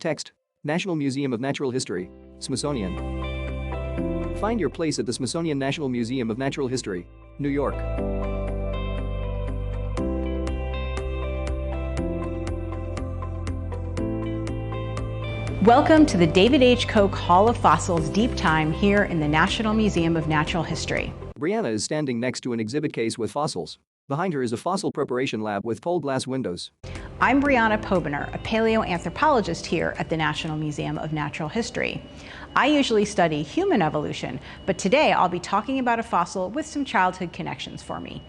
Text: National Museum of Natural History, Smithsonian. Find your place at the Smithsonian National Museum of Natural History, New York. Welcome to the David H. Koch Hall of Fossils Deep Time here in the National Museum of Natural History. Briana is standing next to an exhibit case with fossils. Behind her is a fossil preparation lab with tall glass windows. I'm Briana Pobiner, a paleoanthropologist here at the National Museum of Natural History. I usually study human evolution, but today I'll be talking about a fossil with some childhood connections for me.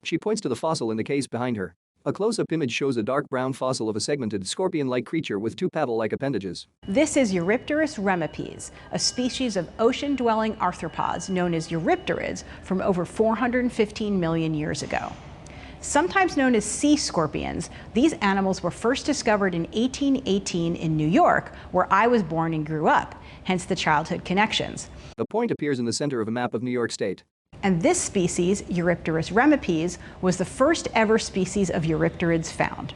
She points to the fossil in the case behind her. A close-up image shows a dark brown fossil of a segmented scorpion-like creature with two paddle-like appendages. This is Eurypterus remipes, a species of ocean-dwelling arthropods known as eurypterids from over 415 million years ago. Sometimes known as sea scorpions, these animals were first discovered in 1818 in New York, where I was born and grew up, hence the childhood connections. A point appears in the center of a map of New York State. And this species, Eurypterus remipes, was the first ever species of eurypterids found.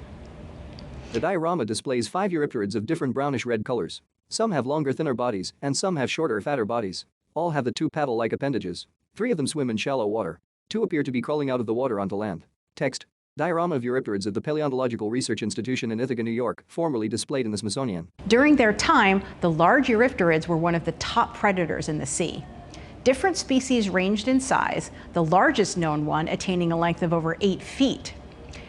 The diorama displays 5 eurypterids of different brownish-red colors. Some have longer, thinner bodies, and some have shorter, fatter bodies. All have the two paddle-like appendages. 3 of them swim in shallow water. 2 appear to be crawling out of the water onto land. Text: Diorama of Eurypterids of the Paleontological Research Institution in Ithaca, New York, formerly displayed in the Smithsonian. During their time, the large eurypterids were one of the top predators in the sea. Different species ranged in size, the largest known one attaining a length of over 8 feet.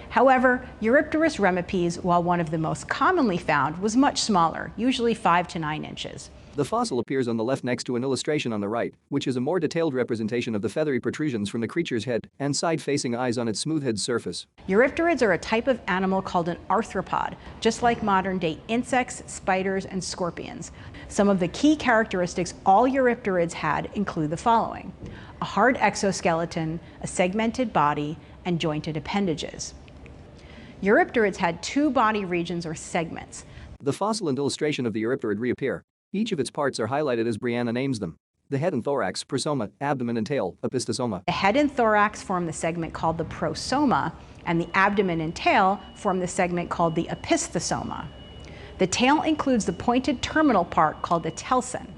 However, Eurypterus remipes, while one of the most commonly found, was much smaller, usually 5 to 9 inches. The fossil appears on the left next to an illustration on the right, which is a more detailed representation of the feathery protrusions from the creature's head and side-facing eyes on its smooth head surface. Eurypterids are a type of animal called an arthropod, just like modern-day insects, spiders, and scorpions. Some of the key characteristics all eurypterids had include the following: a hard exoskeleton, a segmented body, and jointed appendages. Eurypterids had 2 body regions or segments. The fossil and illustration of the Eurypterid reappear. Each of its parts are highlighted as Briana names them. The head and thorax, prosoma, abdomen and tail, opistosoma. The head and thorax form the segment called the prosoma, and the abdomen and tail form the segment called the opistosoma. The tail includes the pointed terminal part called the telson.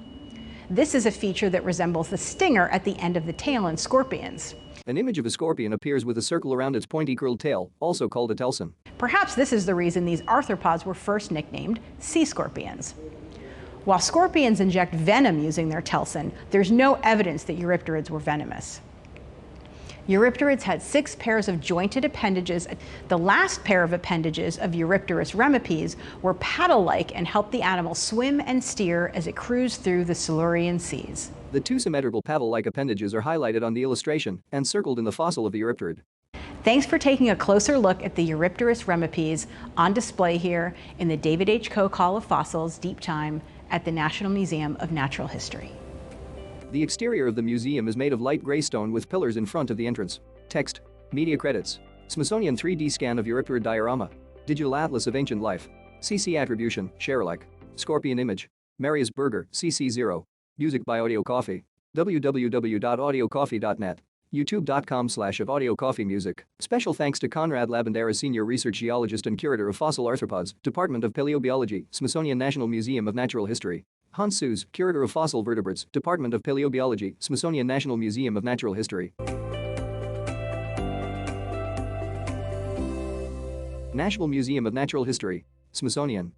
This is a feature that resembles the stinger at the end of the tail in scorpions. An image of a scorpion appears with a circle around its pointy curled tail, also called a telson. Perhaps this is the reason these arthropods were first nicknamed sea scorpions. While scorpions inject venom using their telson, there's no evidence that eurypterids were venomous. Eurypterids had 6 pairs of jointed appendages. The last pair of appendages of Eurypterus remipes were paddle-like and helped the animal swim and steer as it cruised through the Silurian seas. The 2 symmetrical paddle-like appendages are highlighted on the illustration and circled in the fossil of the Eurypterid. Thanks for taking a closer look at the Eurypterus remipes on display here in the David H. Koch Hall of Fossils Deep Time at the National Museum of Natural History. The exterior of the museum is made of light gray stone with pillars in front of the entrance. Text: Media credits. Smithsonian 3D scan of Eurypterid diorama. Digital atlas of ancient life. CC attribution, share-alike. Scorpion image. Marius Berger, CC0. Music by Audio Coffee. www.audiocoffee.net. youtube.com/of-audio-coffee-music. Special thanks to Conrad Labandera, Senior Research Geologist and Curator of Fossil Arthropods, Department of Paleobiology, Smithsonian National Museum of Natural History. Hans Sues, Curator of Fossil Vertebrates, Department of Paleobiology, Smithsonian National Museum of Natural History. National Museum of Natural History, Smithsonian.